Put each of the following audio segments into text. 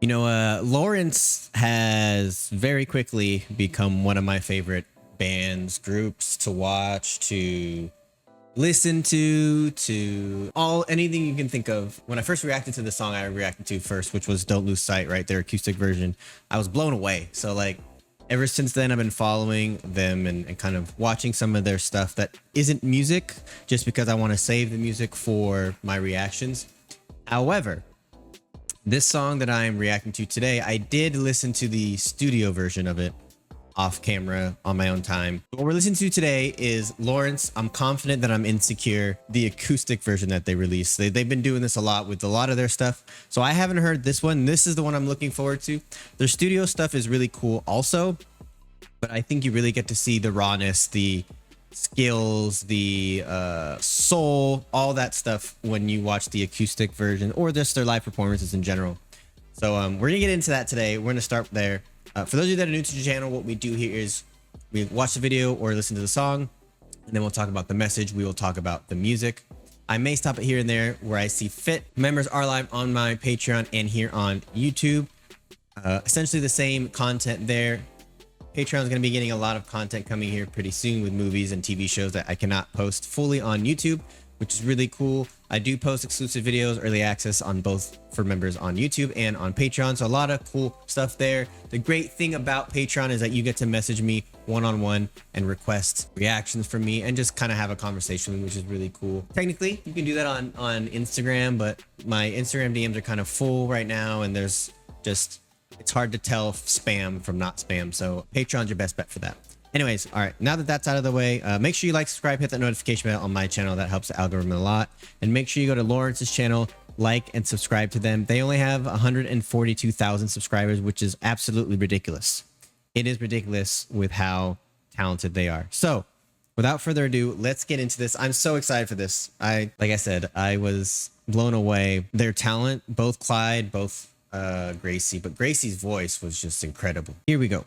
Lawrence has very quickly become one of my favorite bands, groups to watch, to listen to all anything you can think of. When I first reacted to the song I reacted to first, which was Don't Lose Sight, right? Their acoustic version, I was blown away. So like ever since then, I've been following them and kind of watching some of their stuff that isn't music just because I want to save the music for my reactions. However, this song that I am reacting to today, I did listen to the studio version of it off camera on my own time. What we're listening to today is Lawrence, I'm Confident That I'm Insecure, the acoustic version that they released. They've been doing this a lot with a lot of their stuff. So I haven't heard this one. This is the one I'm looking forward to. Their studio stuff is really cool also, but I think you really get to see the rawness, the skills, the soul, all that stuff when you watch the acoustic version or just their live performances in general. So we're gonna get into that today. We're gonna start there. For those of you that are new to the channel, what we do here is we watch the video or listen to the song, and then we'll talk about the message. We will talk about the music. I may stop it here and there where I see fit. Members are live on my Patreon and here on YouTube. Essentially the same content there. Patreon is going to be getting a lot of content coming here pretty soon with movies and TV shows that I cannot post fully on YouTube, which is really cool. I do post exclusive videos, early access on both for members on YouTube and on Patreon. So a lot of cool stuff there. The great thing about Patreon is that you get to message me one-on-one and request reactions from me and just kind of have a conversation, which is really cool. Technically, you can do that on Instagram, but my Instagram DMs are kind of full right now, and there's just, it's hard to tell spam from not spam. So Patreon's your best bet for that. Anyways, all right, now that that's out of the way, make sure you like, subscribe, hit that notification bell on my channel. That helps the algorithm a lot. And make sure you go to Lawrence's channel, like and subscribe to them. They only have 142,000 subscribers, which is absolutely ridiculous. It is ridiculous with how talented they are. So without further ado, let's get into this. I'm so excited for this. Like I said, I was blown away. Their talent, both Clyde, both Gracie, but Gracie's voice was just incredible. Here we go.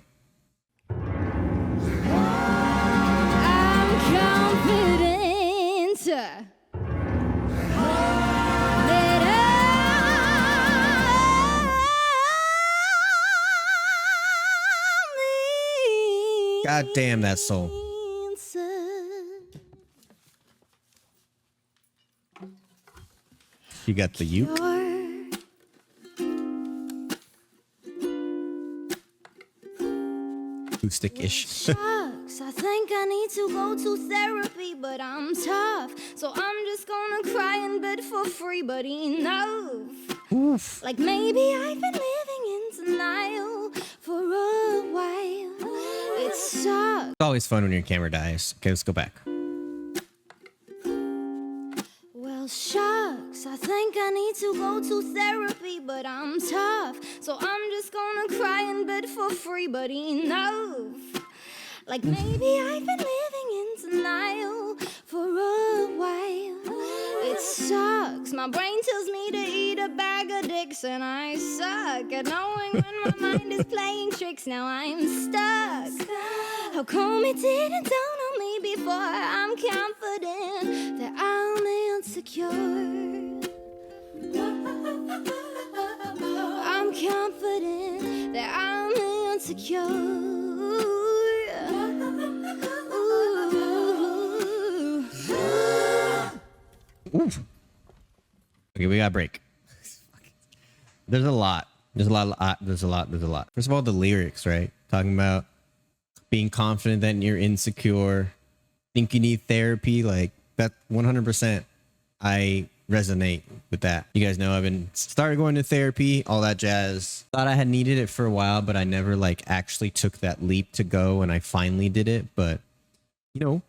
God damn that soul. You got the uke. Acoustic-ish. Shucks, I think I need to go to therapy, but I'm tough, so I'm just gonna cry in bed for free, but enough. Oof. Like maybe I've been living in denial for a while. It sucks. It's always fun when your camera dies. Okay, let's go back. Well, shucks, I think I need to go to therapy, but I'm tough, so I'm just gonna cry in bed for free, but enough. Like maybe I've been living in denial for a while. It sucks, my brain tells me to eat a bag of dicks, and I suck at knowing when my mind is playing tricks. Now I'm stuck. How come it didn't dawn on me before? I'm confident that I'm insecure. I'm confident that I'm insecure. Oof. Okay, we got a break. There's a lot. There's a lot. First of all, the lyrics, right? Talking about being confident that you're insecure, think you need therapy, like that 100%. I resonate with that. You guys know I've been started going to therapy, all that jazz. Thought I had needed it for a while, but I never like actually took that leap to go, and I finally did it. But you know,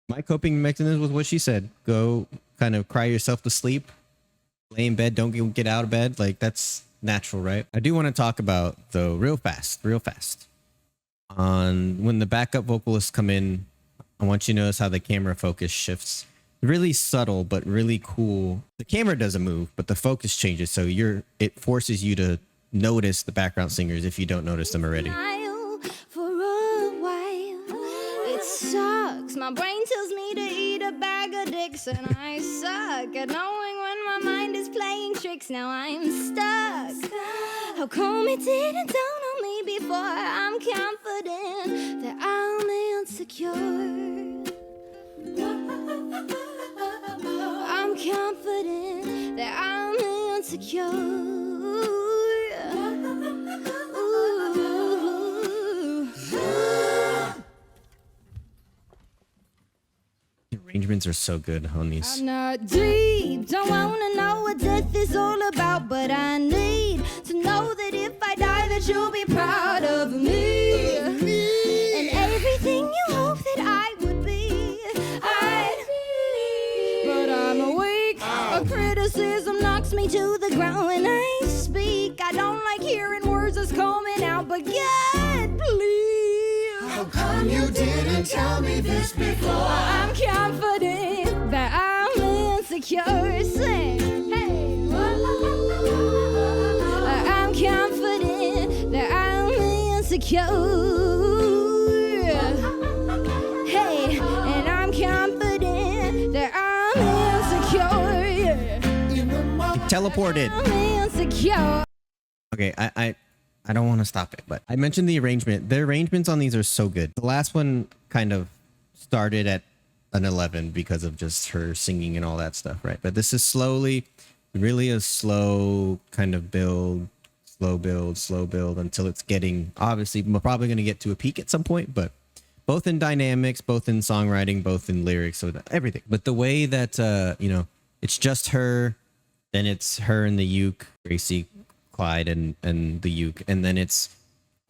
my coping mechanism was what she said. Go kind of cry yourself to sleep, lay in bed, don't get out of bed. Like that's natural, right? I do want to talk about though real fast on when the backup vocalists come in. I want you to notice how the camera focus shifts. Really subtle, but really cool. The camera doesn't move, but the focus changes. So it forces you to notice the background singers if you don't notice them already. For a while, it sucks. My brain tells me to eat a bag of dicks, and I suck at knowing when my mind is playing tricks. Now I'm stuck. How come it didn't dawn on me before? I'm confident that I'm insecure. I'm confident that I'm insecure. The arrangements are so good on these. I'm not deep, don't wanna know what death is all about, but I need to know that if I die that you'll be proud of me. And everything you hope that I would be, but I'm weak. A criticism knocks me to the ground when I speak. I don't like hearing words that's coming out, but God, please. How come you didn't tell me this before? I'm confident that I'm insecure. Say, hey. I'm confident that I'm insecure. Hey, and I'm confident that I'm insecure. Yeah. Teleported. I'm insecure. Okay, I don't want to stop it, but I mentioned the arrangement. The arrangements on these are so good. The last one kind of started at an 11 because of just her singing and all that stuff, right? But this is slowly, really a slow kind of build, slow build until it's getting, obviously, we're probably going to get to a peak at some point, but both in dynamics, both in songwriting, both in lyrics, so everything. But the way that, it's just her, then it's her and the uke, Gracie, Clyde, and the uke, and then it's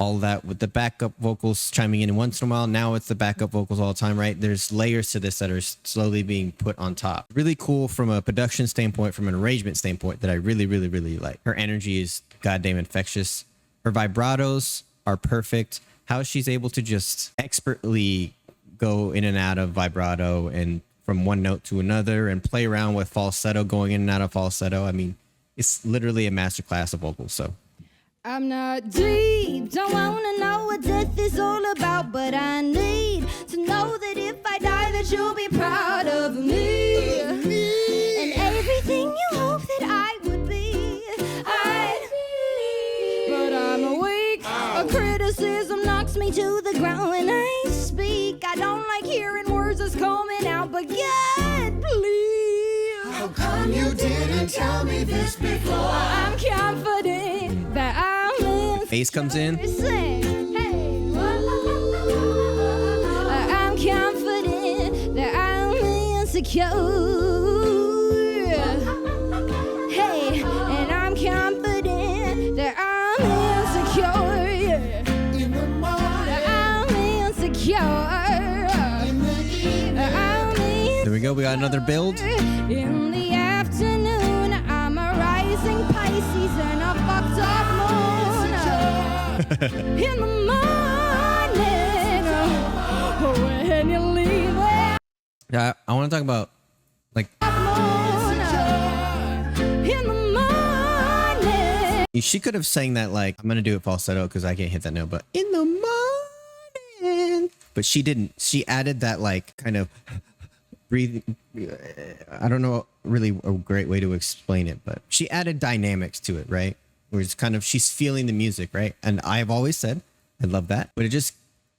all that with the backup vocals chiming in once in a while. Now it's the backup vocals all the time, right? There's layers to this that are slowly being put on top. Really cool from a production standpoint, from an arrangement standpoint, that I really, really, really like. Her energy is goddamn infectious. Her vibratos are perfect. How she's able to just expertly go in and out of vibrato and from one note to another and play around with falsetto, going in and out of falsetto. I mean, it's literally a masterclass of vocals, so. I'm not deep, don't wanna know what death is all about, but I need to know that if I die that you'll be proud of me. And everything you hope that I would be, but I'm weak. A criticism knocks me to the ground when I speak. I don't like hearing words that's coming out, but God, please. How come you didn't tell me this before? I'm confident that I'm insecure. Bass comes in. Say, hey. I'm confident that I'm insecure. Hey, and I'm confident that I'm insecure. Yeah. In the morning, I'm insecure. There we go. We got another build. In the afternoon, I'm a rising Pisces and a fucked up moon. In the morning, when you leave, Yeah, I want to talk about like in the morning. she could have sang that like I'm gonna do it falsetto because I can't hit that note, but in the morning. But she didn't. She added that like kind of breathing. I don't know really a great way to explain it, but she added dynamics to it, right? Where it's kind of she's feeling the music, right? And I've always said I love that, but it just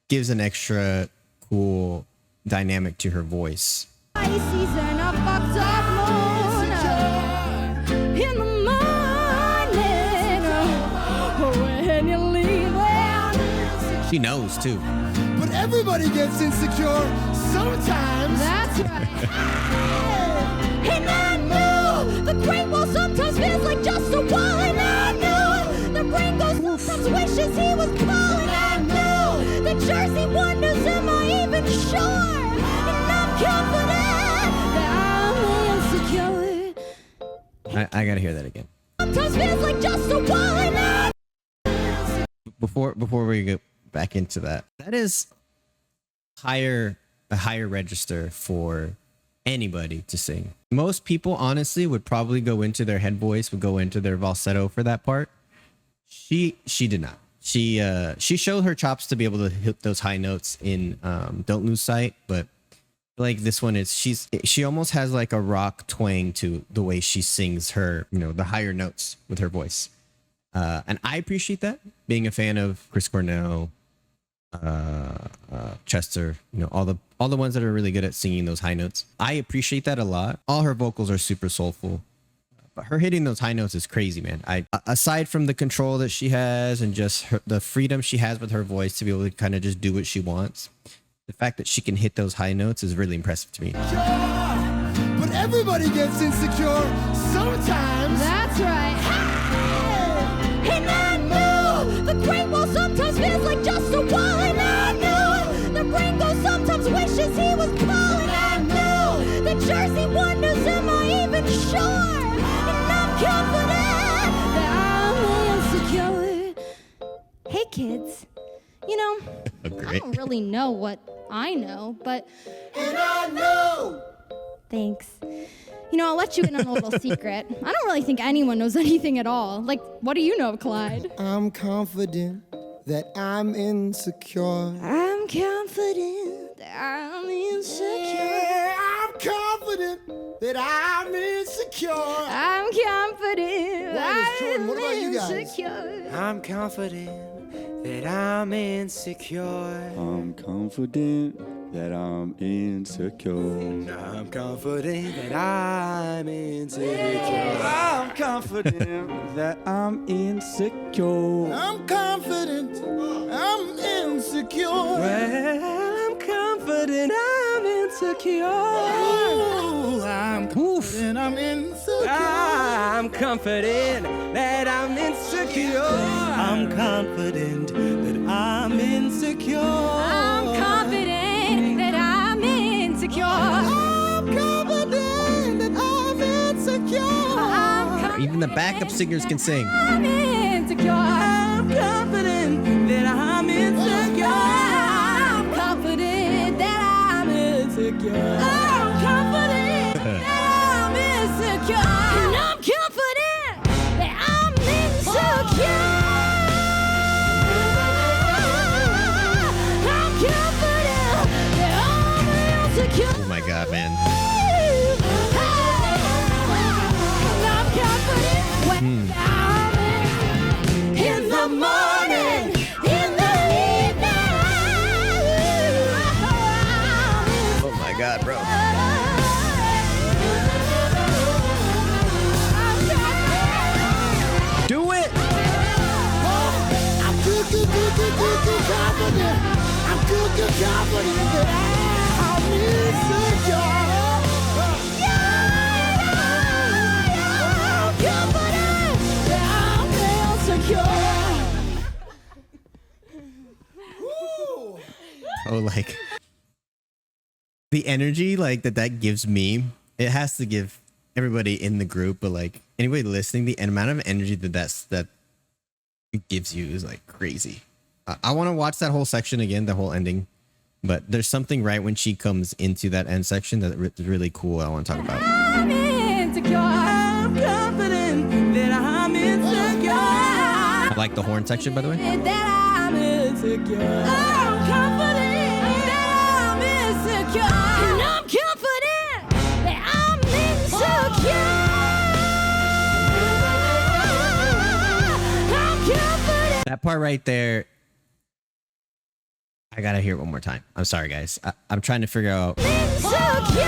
gives an extra cool dynamic to her voice. Pisces and a fucked up moon. In the morning, when you leave. She knows too. but everybody gets insecure sometimes. That's right. And I knew the great wall sometimes feels like just a wall. And I knew the rainbow sometimes wishes he was calling. I knew the Jersey wonders, am I even sure? And I'm confident that I'm insecure. I gotta hear that again. Sometimes feels like just a wall. And I Before we go back into that, that is a higher register for anybody to sing. Most people honestly would probably go into their head voice, would go into their falsetto for that part. She did not. She showed her chops to be able to hit those high notes in Don't Lose Sight, but like this one is she almost has like a rock twang to the way she sings her, the higher notes with her voice. And I appreciate that, being a fan of Chris Cornell, Chester, all the ones that are really good at singing those high notes. I appreciate that a lot. All her vocals are super soulful, but her hitting those high notes is crazy, man. Aside from the control that she has and just the freedom she has with her voice to be able to kind of just do what she wants, the fact that she can hit those high notes is really impressive to me. But everybody gets insecure sometimes. That's right. Hey! And I know the great wall sometimes feels like just a wall. And I know the rainbow sometimes wishes he was calling. I know the Jersey wonders, am I even sure? And I'm confident that I'm insecure. Hey kids, I Great. don't really know what I know, but And I know. thanks. I'll let you in on a little secret. I don't really think anyone knows anything at all. Like, what do you know, Clyde? I'm confident that I'm insecure. I'm confident that I'm insecure. Yeah, I'm confident that I'm insecure. I'm confident Why, Miss Jordan, what about you I'm guys? insecure. I'm confident that I'm insecure. I'm confident that I'm insecure. I'm confident that I'm insecure. I'm confident that I'm insecure. I'm confident I'm insecure. Well, I'm confident I'm insecure. Ooh, I'm confident I'm insecure. I'm confident that I'm insecure. I'm confident that I'm insecure. I'm confident that I'm insecure. I'm confident that I'm insecure. Even the backup singers can sing. I'm insecure. I'm confident that I'm insecure. I'm confident that I'm insecure. I'm confident that I'm insecure. And I'm confident that I'm insecure. I'm confident that I'm insecure. Oh my God, man. I'm confident when I'm in the morning, in the evening. Oh my God, bro. Do it. I'm good confident. I'm good confident that I'm insecure. I'm confident that I'm insecure. Oh, like the energy like that gives me, it has to give everybody in the group, but like anybody listening, the amount of energy that it gives you is like crazy. I want to watch that whole section again, the whole ending, but there's something right when she comes into that end section that is really cool. I want to talk about. I'm insecure. I'm confident that I'm insecure. I like the horn section, by the way. That I'm insecure. I'm confident that I'm insecure. And I'm confident that I'm insecure. I'm confident. That part right there, I gotta hear it one more time. I'm sorry, guys. I'm trying to figure out. Insecure.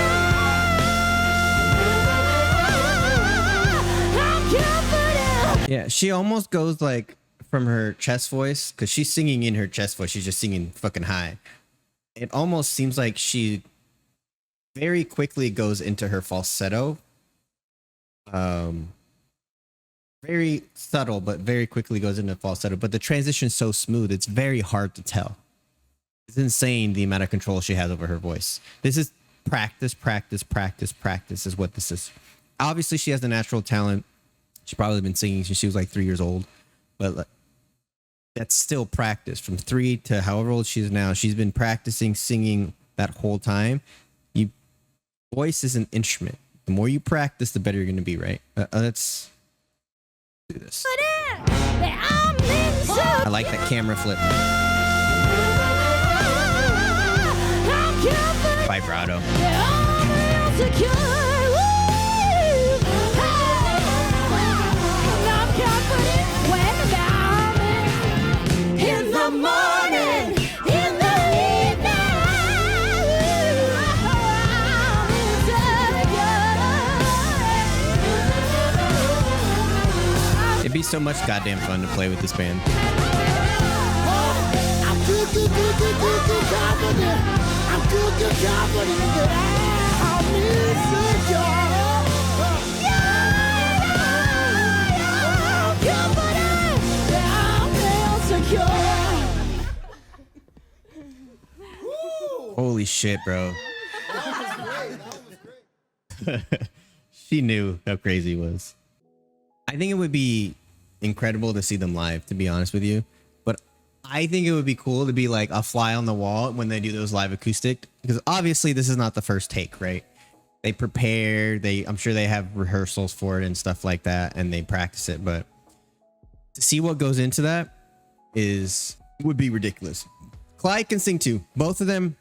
I'm confident. Yeah, she almost goes like from her chest voice, because she's singing in her chest voice. She's just singing fucking high. It almost seems like she very quickly goes into her falsetto. Very subtle, but very quickly goes into falsetto. But the transition's so smooth, it's very hard to tell. It's insane the amount of control she has over her voice. This is practice is what this is. Obviously, she has the natural talent. She's probably been singing since she was like 3 years old, but that's still practice. From 3 to however old she is now, she's been practicing singing that whole time. Voice is an instrument. The more you practice, the better you're going to be, right? Let's do this. That I'm insecure. I like that camera flip. I'm confident. Vibrato. I'm insecure. Woo! I'm confident when so much goddamn fun to play with this band. I'm good confident. I'm good confident that I'm insecure. I'm confident that I'm insecure. Holy shit, bro. She knew how crazy it was. I think it would be incredible to see them live, to be honest with you. But I think it would be cool to be like a fly on the wall when they do those live acoustic, because obviously this is not the first take, right? They prepare, I'm sure they have rehearsals for it and stuff like that, and they practice it. But to see what goes into that would be ridiculous. Clyde can sing too. Both of them,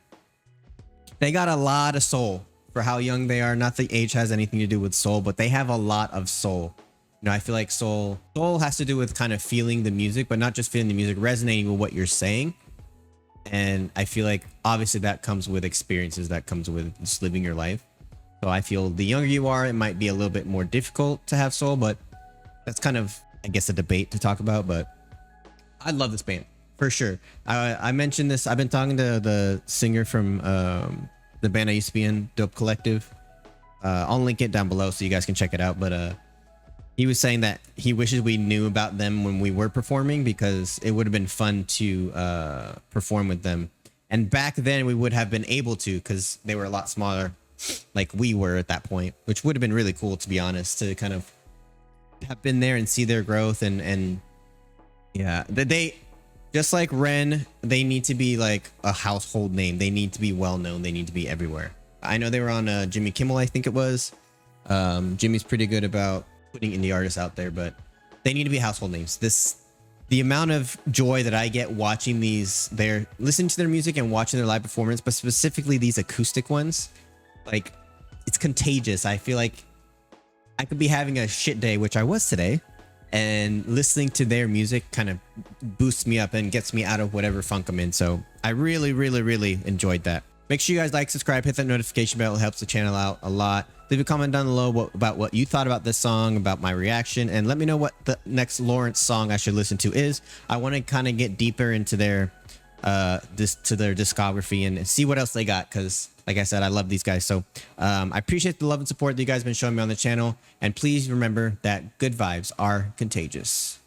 they got a lot of soul for how young they are. Not that age has anything to do with soul, but they have a lot of soul. You know, I feel like soul has to do with kind of feeling the music, but not just feeling the music, resonating with what you're saying. And I feel like obviously that comes with experiences, that comes with just living your life. So I feel the younger you are, it might be a little bit more difficult to have soul, but that's kind of, I guess, a debate to talk about. But I love this band for sure. I mentioned this. I've been talking to the singer from the band I used to be in, Dope Collective. I'll link it down below so you guys can check it out. But he was saying that he wishes we knew about them when we were performing, because it would have been fun to perform with them. And back then we would have been able to, because they were a lot smaller, like we were at that point, which would have been really cool, to be honest, to kind of have been there and see their growth. And yeah, they, just like Ren, they need to be like a household name. They need to be well known. They need to be everywhere. I know they were on Jimmy Kimmel, I think it was. Jimmy's pretty good about putting indie artists out there, but they need to be household names. The amount of joy that I get watching listening to their music and watching their live performance, but specifically these acoustic ones, like, it's contagious. I feel like I could be having a shit day, which I was today, and listening to their music kind of boosts me up and gets me out of whatever funk I'm in. So I really, really, really enjoyed that. Make sure you guys like, subscribe, hit that notification bell. It helps the channel out a lot. Leave a comment down below about what you thought about this song, about my reaction, and let me know what the next Lawrence song I should listen to is. I want to kind of get deeper into their discography and see what else they got, because like I said, I love these guys. So I appreciate the love and support that you guys have been showing me on the channel, and please remember that good vibes are contagious.